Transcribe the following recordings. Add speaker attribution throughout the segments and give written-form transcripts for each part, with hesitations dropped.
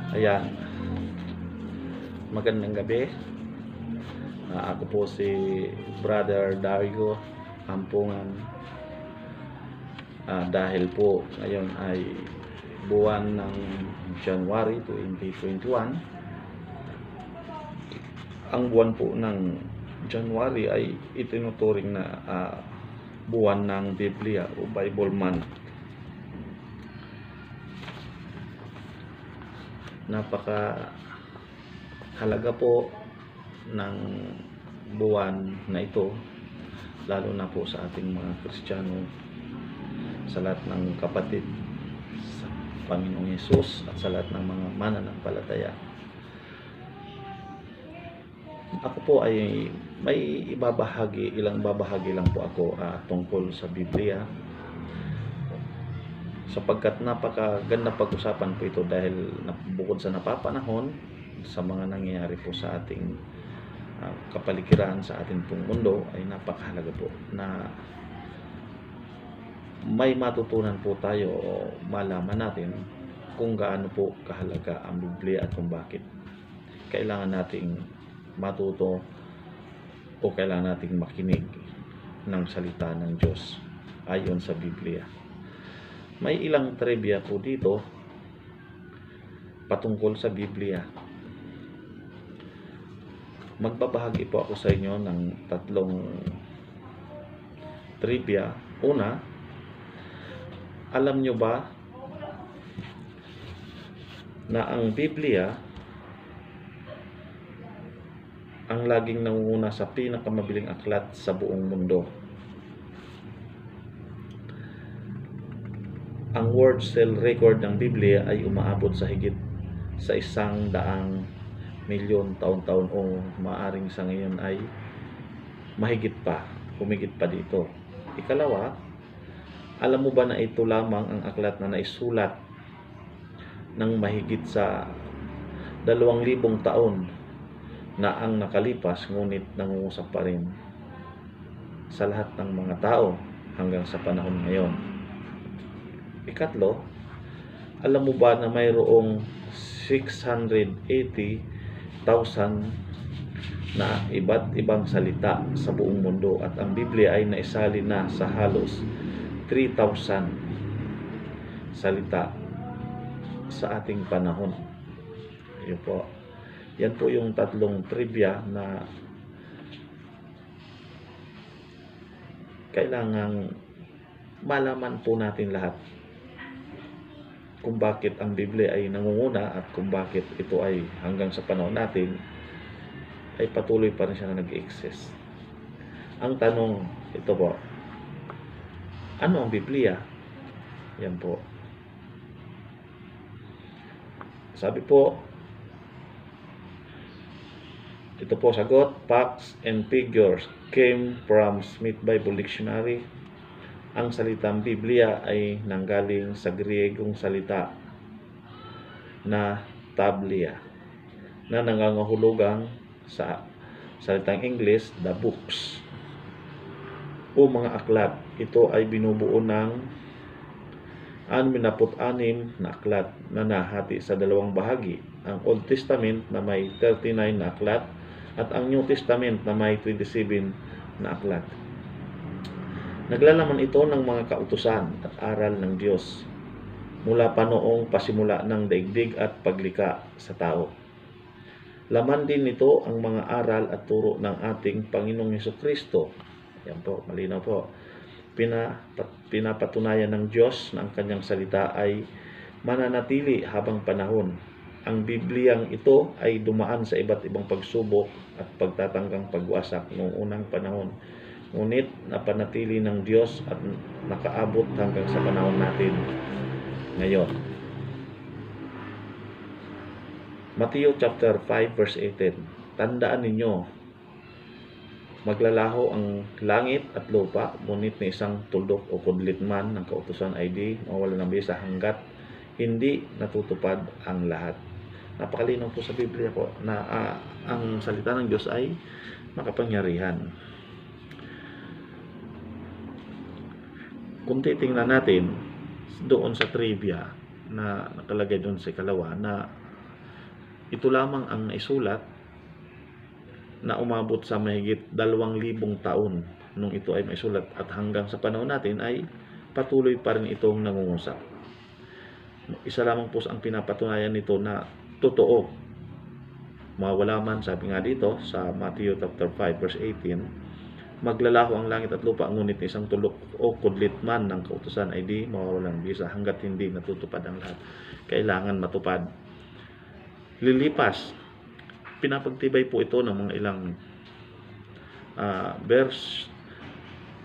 Speaker 1: Ayan, magandang gabi. Ako po si Brother Dario Ampungan. Dahil po ngayon ay buwan ng January 2021. Ang buwan po ng January ay itinuturing na buwan ng Biblia o Bible month. Napaka halaga po ng buwan na ito, lalo na po sa ating mga Kristiyano, sa lahat ng kapatid sa Panginoong Hesus at sa lahat ng mga mananampalataya. Ako po ay may ilang babahagi lang po ako tungkol sa Biblia, sapagkat napakaganda pag-usapan po ito dahil bukod sa napapanahon sa mga nangyayari po sa ating kapaligiran, sa ating pong mundo, ay napakahalaga po na may matutunan po tayo o malaman natin kung gaano po kahalaga ang Biblia at kung bakit kailangan nating matuto o kailangan nating makinig ng salita ng Diyos ayon sa Biblia. May ilang trivia po dito patungkol sa Biblia. Magbabahagi po ako sa inyo ng 3 trivia. Una, alam nyo ba na ang Biblia ang laging nangunguna sa pinakamabiling aklat sa buong mundo? Ang world sale record ng Biblia ay umaabot sa higit sa 100 milyon taon-taon, o maaring sa ngayon ay humigit pa dito. Ikalawa, alam mo ba na ito lamang ang aklat na naisulat ng mahigit sa 2,000 taon na ang nakalipas, ngunit nangungusap pa rin sa lahat ng mga tao hanggang sa panahon ngayon? Ikatlo, alam mo ba na mayroong 680,000 na iba't ibang salita sa buong mundo, at ang Biblia ay naisali na sa halos 3,000 salita sa ating panahon. Ayun po. Yan po yung 3 trivia na kailangang malaman po natin lahat, kung bakit ang Biblia ay nangunguna at kung bakit ito ay hanggang sa panahon natin ay patuloy pa rin siya na nag-exist. Ang tanong, ito po, ano ang Biblia? Yan po. Sabi po, ito po sagot, facts and figures came from Smith Bible Dictionary. Ang salitang Biblia ay nanggaling sa Griegong salita na tablia, na nangangahulugang sa salitang English, the books o mga aklat. Ito ay binubuo ng 66 na aklat na nahati sa 2 bahagi. Ang Old Testament na may 39 na aklat at ang New Testament na may 27 na aklat. Naglalaman ito ng mga kautusan at aral ng Diyos mula pa noong pasimula ng daigdig at paglikha sa tao. Laman din nito ang mga aral at turo ng ating Panginoong Hesukristo. Yan po, malinaw po. Pinapatunayan ng Diyos na ang kanyang salita ay mananatili habang panahon. Ang Bibliang ito ay dumaan sa iba't ibang pagsubok at pagtatanggang pagwasak noong unang panahon, ngunit napanatili ng Diyos at nakaabot hanggang sa panahon natin ngayon. Matthew chapter 5 verse 18. Tandaan ninyo, maglalaho ang langit at lupa, ngunit ni isang tuldok o kudlit man ng kautusan ay di mawala ng bisa hanggat hindi natutupad ang lahat. Napakalinaw po sa Biblia po na ang salita ng Diyos ay makapangyarihan. Kung titingnan natin doon sa trivia na nakalagay doon sa ikalawa, na ito lamang ang naisulat na umabot sa mahigit 2,000 taon nung ito ay maisulat, at hanggang sa panahon natin ay patuloy pa rin itong nangungusap. Isa lamang po ang pinapatunayan nito na totoo. Mawala man, sabi nga dito sa Matthew chapter 5 verse 18, maglalaho ang langit at lupa, ngunit isang tulok o kudlit man ng kautusan ay di mawawalang bisa hanggat hindi natutupad ang lahat. Kailangan matupad. Lilipas. Pinapagtibay po ito ng mga ilang verse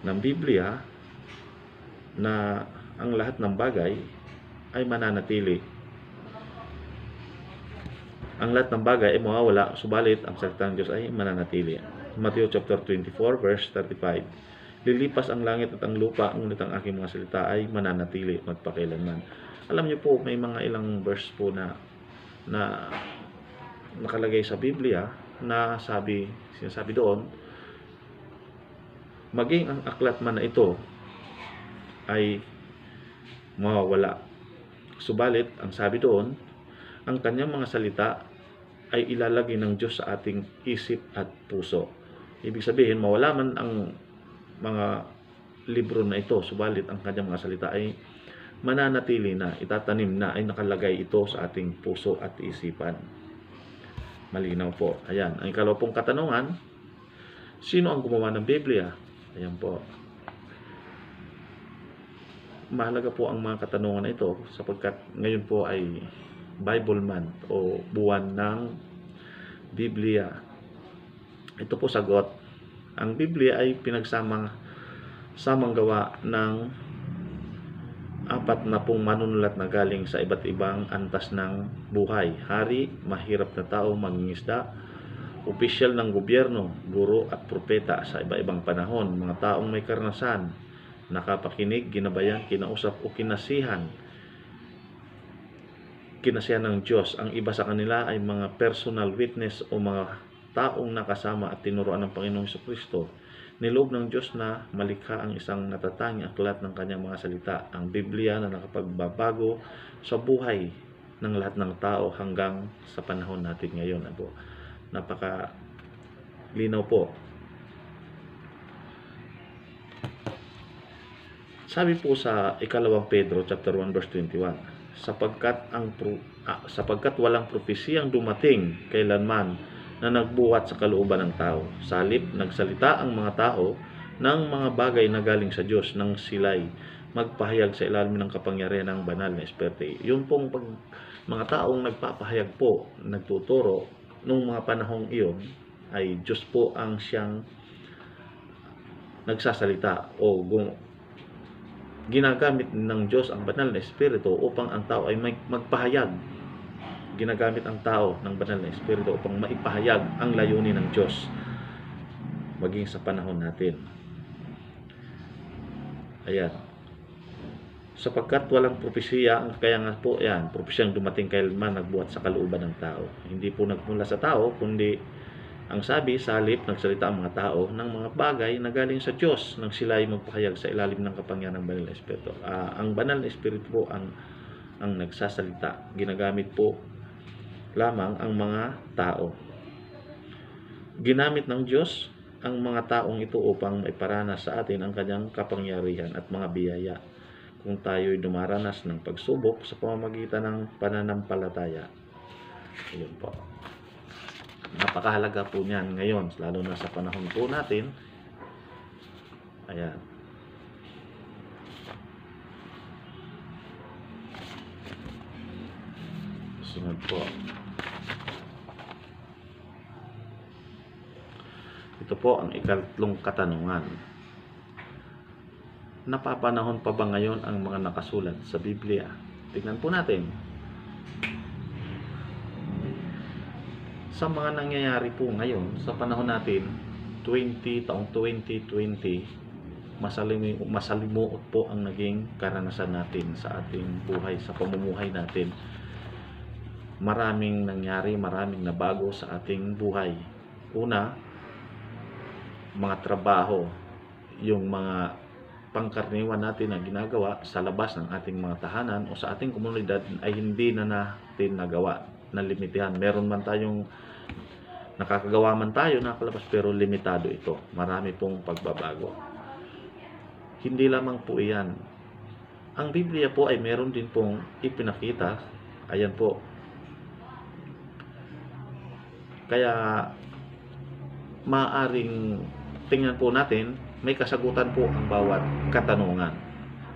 Speaker 1: ng Biblia na ang lahat ng bagay ay mananatili. Ang lahat ng bagay ay mawawala, subalit ang salita ng Diyos ay mananatili. Matthew chapter 24 verse 35. Lilipas ang langit at ang lupa, ngunit ang aking mga salita ay mananatili magpakailanman. Alam niyo po, may mga ilang verse po na nakalagay sa Biblia na sinasabi doon, maging ang aklat man na ito ay mawawala, subalit ang sabi doon, ang kanyang mga salita ay ilalagay ng Diyos sa ating isip at puso. Ibig sabihin, mawala man ang mga libro na ito, subalit ang kanyang mga salita ay mananatili na, itatanim na, ay nakalagay ito sa ating puso at isipan. Malinaw po. Ayan. Ang ikalawa pong katanungan, sino ang gumawa ng Biblia? Ayan po. Mahalaga po ang mga katanungan na ito sapagkat ngayon po ay Bible Month o buwan ng Biblia. Ito po sagot. Ang Biblia ay samang gawa ng 40 manunulat na galing sa iba't ibang antas ng buhay. Hari, mahirap na tao, mangingisda, opisyal ng gobyerno, guro at propeta sa iba-ibang panahon, mga taong may karanasan, nakapakinig, ginabayan, kinausap o kinasihan ng Diyos. Ang iba sa kanila ay mga personal witness o mga taong nakasama at tinuruan ng Panginoong Jesucristo. Niloob ng Diyos na malikha ang isang natatanging aklat ng kanyang mga salita, ang Biblia na nakapagbabago sa buhay ng lahat ng tao hanggang sa panahon natin ngayon. Napaka linaw po. Sabi po sa ikalawang Pedro chapter 1 verse 21, sapagkat walang propesiyang dumating kailanman na nagbuhat sa kalooban ng tao. Salip, nagsalita ang mga tao ng mga bagay na galing sa Diyos nang sila'y magpahayag sa ilalim ng kapangyarihan ng banal na Espiritu. Yung pong mga taong nagpapahayag po, nagtuturo nung mga panahong iyon ay Diyos po ang siyang nagsasalita o ginagamit ng Diyos ang banal na Espiritu upang ang tao ay magpahayag. Ginagamit ang tao ng banal na Espiritu upang maipahayag ang layunin ng Diyos maging sa panahon natin. Ayan. Sapagkat walang propesiya, kaya nga po yan, propesiyang dumating kailanman nagbuhat sa kalooban ng tao. Hindi po nagmula sa tao, kundi ang sabi, salip, nagsalita ang mga tao ng mga bagay na galing sa Diyos nang sila ay magpahayag sa ilalim ng kapangyarihan ng banal na Espiritu. Ang banal na Espiritu po ang nagsasalita. Ginagamit po lamang ang mga tao. Ginamit ng Diyos ang mga taong ito upang maiparanas sa atin ang kanyang kapangyarihan at mga biyaya kung tayo'y dumaranas ng pagsubok sa pamamagitan ng pananampalataya. Ayun po. Napakahalaga po niyan ngayon, lalo na sa panahon po natin. Ayan. Sunod po. Ito po ang ikatlong katanungan. Napapanahon pa ba ngayon ang mga nakasulat sa Biblia? Tingnan po natin. Sa mga nangyayari po ngayon, sa panahon natin, taong 2020, masalimuot po ang naging karanasan natin sa ating buhay, sa pamumuhay natin. Maraming nangyari, maraming nabago sa ating buhay. Una, mga trabaho, yung mga pangkaraniwan natin na ginagawa sa labas ng ating mga tahanan o sa ating komunidad ay hindi na natin nagawa. na limitahan. Meron man tayong nakakagawa man tayo nakalabas, pero limitado ito. Marami pong pagbabago. Hindi lamang po iyan. Ang Biblia po ay meron din pong ipinakita. Ayan po. Kaya maaring tingnan po natin, may kasagutan po ang bawat katanungan.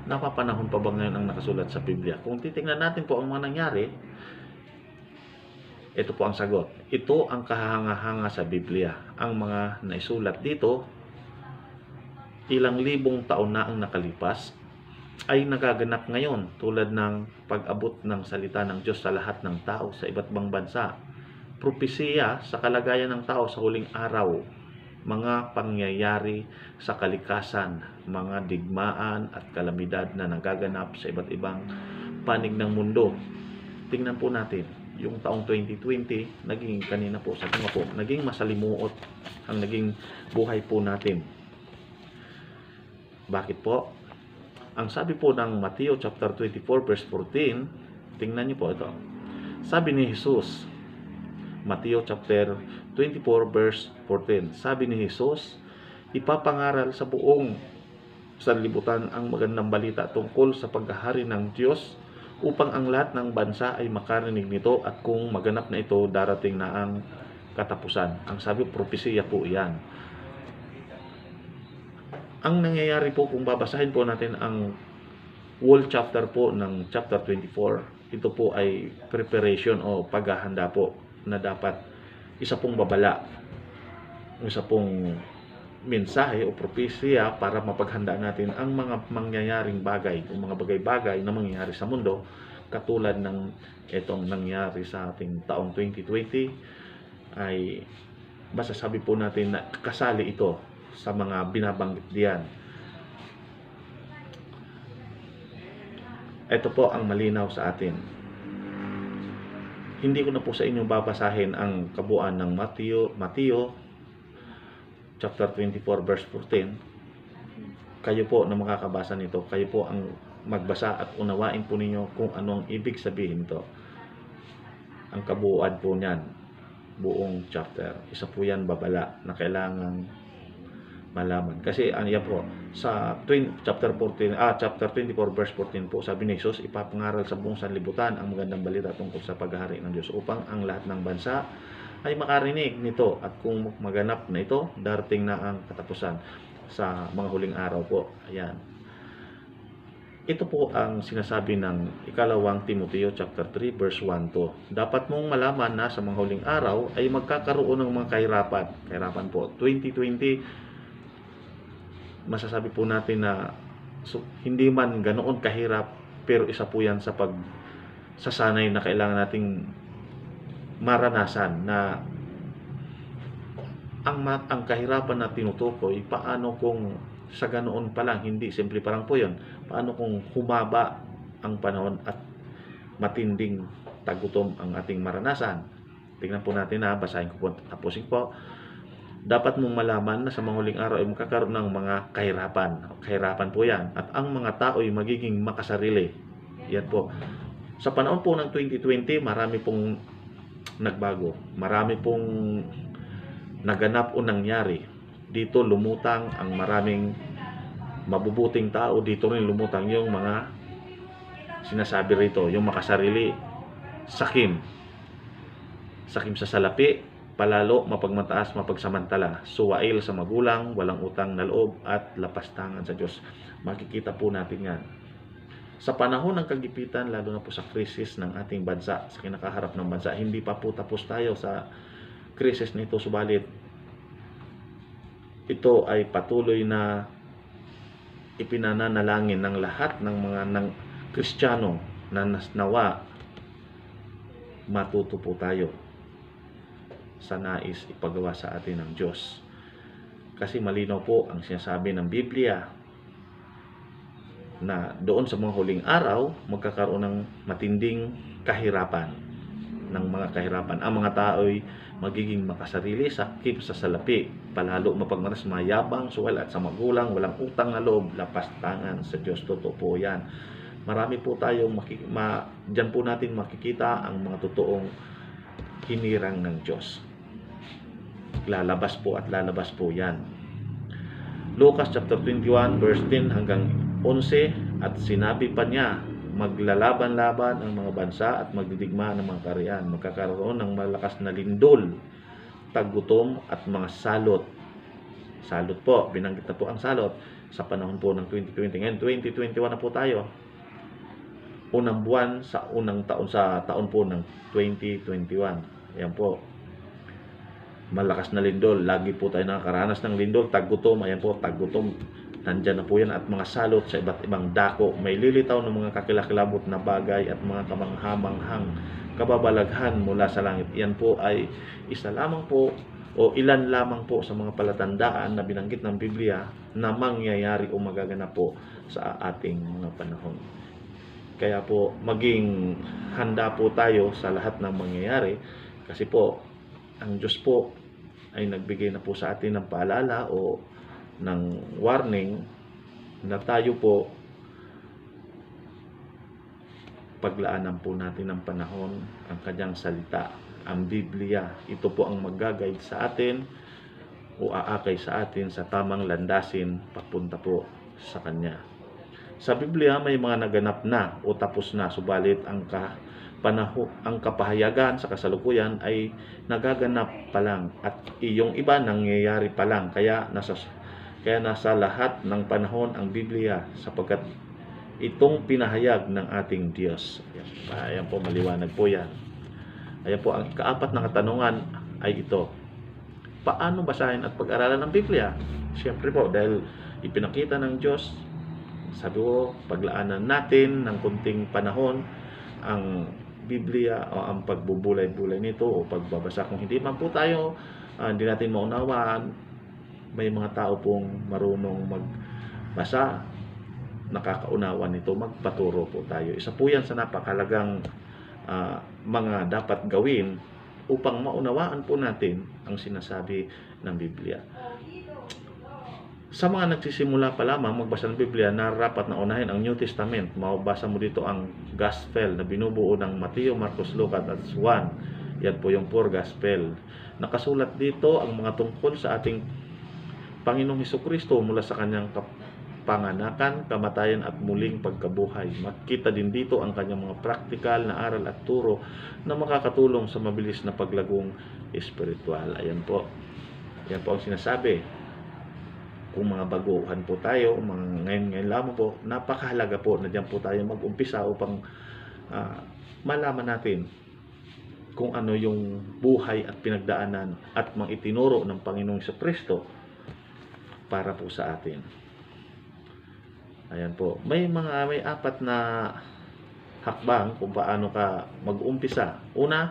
Speaker 1: Napapanahon pa ba ngayon ang nakasulat sa Biblia? Kung titingnan natin po ang mga nangyari, ito po ang sagot. Ito ang kahanga-hanga sa Biblia. Ang mga naisulat dito, ilang libong taon na ang nakalipas, ay nagaganap ngayon tulad ng pag-abot ng salita ng Diyos sa lahat ng tao sa iba't ibang bansa. Propesiya sa kalagayan ng tao sa huling araw, mga pangyayari sa kalikasan, mga digmaan at kalamidad na nagaganap sa iba't ibang panig ng mundo. Tingnan po natin, yung taong 2020, naging kanina po, sabi nga po, naging masalimuot ang naging buhay po natin. Bakit po? Ang sabi po ng Mateo chapter 24 verse 14, tingnan niyo po ito. Sabi ni Jesus, Mateo chapter 24 verse 14. Sabi ni Jesus, ipapangaral sa buong sanlibutan ang magandang balita tungkol sa paghahari ng Diyos upang ang lahat ng bansa ay makarinig nito, at kung maganap na ito, darating na ang katapusan. Ang sabi, propesiya po iyan. Ang nangyayari po, kung babasahin po natin ang whole chapter po ng chapter 24, ito po ay preparation o paghahanda po na dapat isa pong babala, isa pong mensahe o propesya para mapaghanda natin ang mga mangyayaring bagay, o mga bagay-bagay na mangyayari sa mundo, katulad ng itong nangyari sa ating taong 2020, ay masasabi po natin na kasali ito sa mga binabanggit diyan. Ito po ang malinaw sa atin. Hindi ko na po sa inyo babasahin ang kabuuan ng Mateo chapter 24 verse 14. Kayo po na makakabasa nito, kayo po ang magbasa at unawain po ninyo kung ano ang ibig sabihin nito. Ang kabuuan po niyan, buong chapter. Isa po yan babala na kailangan malaman. Kasi yan po, sa chapter 24 verse 14 po, sabi ni Jesus, ipapangaral sa buong sanlibutan ang magandang balita tungkol sa paghahari ng Diyos upang ang lahat ng bansa ay makarinig nito, at kung maganap na ito, darating na ang katapusan sa mga huling araw po. Ayan. Ito po ang sinasabi ng ikalawang Timoteo chapter 3 verse 1-2. Dapat mong malaman na sa mga huling araw ay magkakaroon ng mga kahirapan. Kahirapan po. 2020, masasabi po natin na hindi man ganoon kahirap, pero isa po yan sa pagsasanay na kailangan nating maranasan, na ang kahirapan na tinutukoy, paano kung sa ganoon pa lang, hindi simple pa lang po yun, paano kung humaba ang panahon at matinding tagutom ang ating maranasan. Tingnan po natin, basahin ko po, tapusin po. Dapat mong malaman na sa mga huling araw ay magkakaroon ng mga kahirapan. Kahirapan po yan. At ang mga tao ay magiging makasarili. Yan po. Sa panahon po ng 2020, marami pong nagbago. Marami pong naganap o nangyari. Dito lumutang ang maraming mabubuting tao. Dito rin lumutang yung mga sinasabi rito, yung makasarili. Sakim sa salapi, palalo, mapagmataas, mapagsamantala, suwail sa magulang, walang utang na loob, at lapastangan sa Diyos. Makikita po natin yan. Sa panahon ng kagipitan, lalo na po sa krisis ng ating bansa, sa kinakaharap ng bansa, hindi pa po tapos tayo sa krisis nito, subalit ito ay patuloy na ipinananalangin ng lahat ng mga Kristiyano na nawa matuto po tayo sa nais ipagawa sa atin ng Diyos. Kasi malinaw po ang sinasabi ng Biblia na doon sa mga huling araw, magkakaroon ng matinding kahirapan, Ang mga tao ay magiging makasarili, sakip sa salapi, palalo mapagmatas, mayabang, suwal at sa magulang, walang utang na loob, lapastangan sa Diyos. Totoo po yan. Marami po tayong diyan po natin makikita ang mga totoong hinirang ng Diyos. Lalabas po at lalabas po yan. Lucas chapter 21 verse 10 hanggang 11, at sinabi pa niya, maglalaban-laban ang mga bansa at magdidigma ng mga kaharian. Magkakaroon ng malakas na lindol, taggutom at mga salot. Salot po, binanggit na po ang salot sa panahon po ng 2020. Ngayon 2021 na po tayo. Unang buwan sa unang taon, sa taon po ng 2021. Ayan po. Malakas na lindol. Lagi po tayo nakakaranas ng lindol. Taggutom. Ayan po, taggutom. Nandyan na po yan. At mga salot sa iba't ibang dako. May lilitaw ng mga kakilakilabot na bagay at mga kamanghamanghang kababalaghan mula sa langit. Yan po ay isa lamang po o ilan lamang po sa mga palatandaan na binanggit ng Biblia na mangyayari o magaganap po sa ating mga panahon. Kaya po, maging handa po tayo sa lahat ng mangyayari kasi po, ang Diyos po ay nagbigay na po sa atin ng paalala o ng warning na tayo po paglaanan po natin ng panahon ang kanyang salita, ang Biblia. Ito po ang mag-guide sa atin o aakay sa atin sa tamang landasin papunta po sa Kanya. Sa Biblia may mga naganap na o tapos na, subalit ang kapahayagan sa kasalukuyan ay nagaganap pa lang at iyong iba nangyayari pa lang. Kaya nasa lahat ng panahon ang Biblia sapagkat itong pinahayag ng ating Diyos. Ayan po, maliwanag po yan. Ayan po, ang ikaapat na katanungan ay ito. Paano basahin at pag-aralan ng Biblia? Siyempre po, dahil ipinakita ng Diyos, sabi ko, paglaanan natin ng kunting panahon ang Biblia o ang pagbubulay-bulay nito o pagbabasa. Kung hindi man po tayo, hindi natin maunawaan, may mga tao pong marunong magbasa, nakakaunawa nito, magpaturo po tayo. Isa po yan sa napakalagang mga dapat gawin upang maunawaan po natin ang sinasabi ng Biblia. Sa mga nagsisimula pa lamang magbasa ng Biblia, narapat na unahin ang New Testament. Mababasa mo dito ang Gospel na binubuo ng Mateo, Marcos, Lucas at Juan. Yan po yung four Gospel. Nakasulat dito ang mga tungkol sa ating Panginoong Hesukristo mula sa kanyang panganakan, kamatayan at muling pagkabuhay. Makita din dito ang kanyang mga praktikal na aral at turo na makakatulong sa mabilis na paglagong espiritual. Ayan po. Yan po ang sinasabi. Kung mga baguhan po tayo, mga ngayon lamang po, napakahalaga po na diyan po tayo mag-umpisa upang malaman natin kung ano yung buhay at pinagdaanan at mga itinuro ng Panginoong Hesukristo para po sa atin. Ayan po. May apat na hakbang kung paano ka mag-umpisa. Una,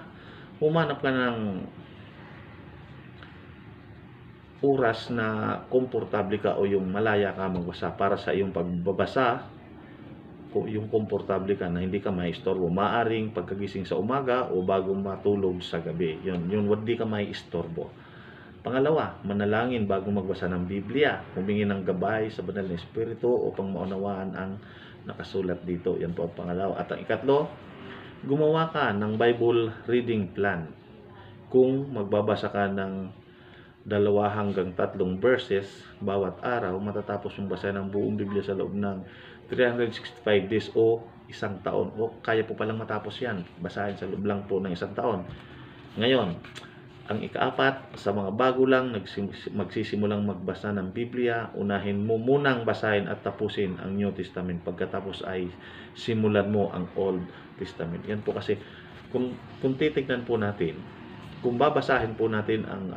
Speaker 1: humanap ka ng oras na komportable ka o yung malaya ka magbasa para sa iyong pagbabasa. Yung komportable ka na hindi ka maistorbo. Maaring pagkagising sa umaga o bago matulog sa gabi. Yun hindi ka maistorbo. Pangalawa, manalangin bago magbasa ng Biblia. Humingi ng gabay sa banal na Espiritu upang maunawaan ang nakasulat dito. Yan po ang pangalawa. At ang ikatlo, gumawa ka ng Bible reading plan. Kung magbabasa ka ng 2 hanggang 3 verses bawat araw, matatapos yung basahin ng buong Biblia sa loob ng 365 days o isang taon. O kaya po palang matapos yan. Basahin sa loob lang po ng isang taon. Ngayon, ang ikaapat, sa mga bago lang magsisimulang magbasa ng Biblia, unahin mo munang basahin at tapusin ang New Testament. Pagkatapos ay simulan mo ang Old Testament. Yan po kasi, kung titignan po natin, kung babasahin po natin ang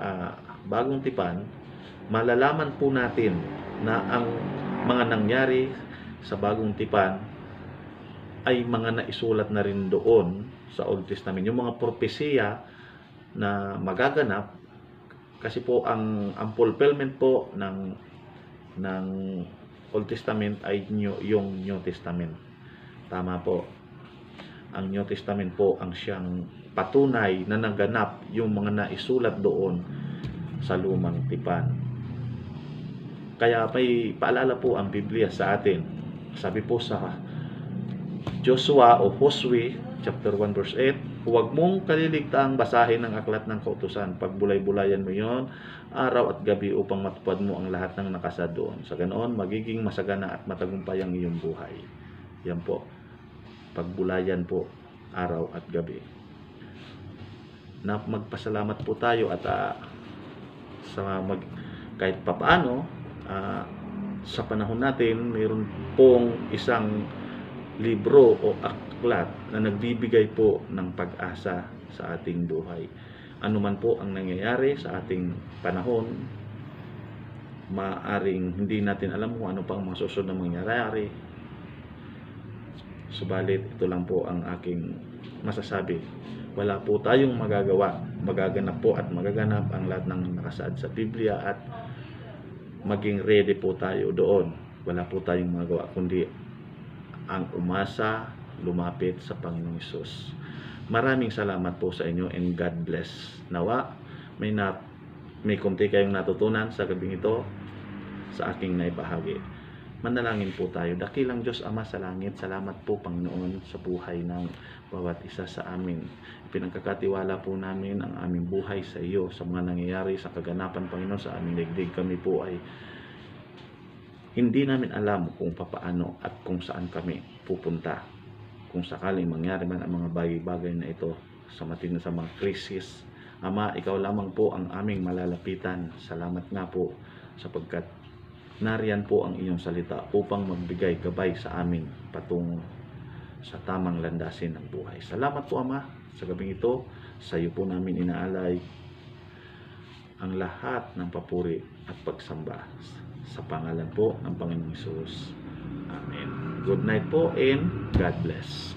Speaker 1: Bagong Tipan, malalaman po natin na ang mga nangyari sa Bagong Tipan ay mga naisulat na rin doon sa Old Testament. Yung mga propesiya na magaganap kasi po ang fulfillment po ng Old Testament ay yung New Testament. Tama po. Ang New Testament po ang siyang patunay na naganap yung mga naisulat doon sa Lumang Tipan. Kaya may paalala po ang Biblia sa atin. Sabi po sa Joshua o Josue chapter 1 verse 8, Huwag mong kaliligtaang basahin ang aklat ng kautusan. Pagbulay-bulayan mo yon araw at gabi upang matupad mo ang lahat ng nakasa doon. Sa ganoon, magiging masagana at matagumpay ang iyong buhay. Yan po. Pagbulayan po araw at gabi. Na magpasalamat po tayo at kahit papaano sa panahon natin mayroon pong isang libro o aklat na nagbibigay po ng pag-asa sa ating buhay. Ano man po ang nangyayari sa ating panahon, maaring hindi natin alam kung ano pa ang mga susunod na mangyayari. Subalit ito lang po ang aking masasabi. Wala po tayong magagawa. Magaganap po at magaganap ang lahat ng nakasaad sa Biblia at maging ready po tayo doon. Wala po tayong magagawa kundi ang umasa, lumapit sa Panginoong Hesus. Maraming salamat po sa inyo and God bless. Nawa, may kunti kayong natutunan sa gabing ito sa aking naibahagi. Manalangin po tayo. Dakilang Diyos Ama sa langit, salamat po Panginoon sa buhay ng bawat isa sa amin. Pinagkakatiwala po namin ang aming buhay sa iyo, sa mga nangyayari sa kaganapan Panginoon sa aming daigdig. Kami po ay hindi namin alam kung papaano at kung saan kami pupunta. Kung sakaling mangyari man ang mga bagay-bagay na ito sa mga krisis. Ama, ikaw lamang po ang aming malalapitan. Salamat nga po sapagkat nariyan po ang iyong salita upang magbigay gabay sa amin patungo sa tamang landasin ng buhay. Salamat po Ama sa gabing ito. Sa iyo po namin inaalay ang lahat ng papuri at pagsamba. Sa pangalan po ng Panginoong Hesus. Amen. Good night po and God bless.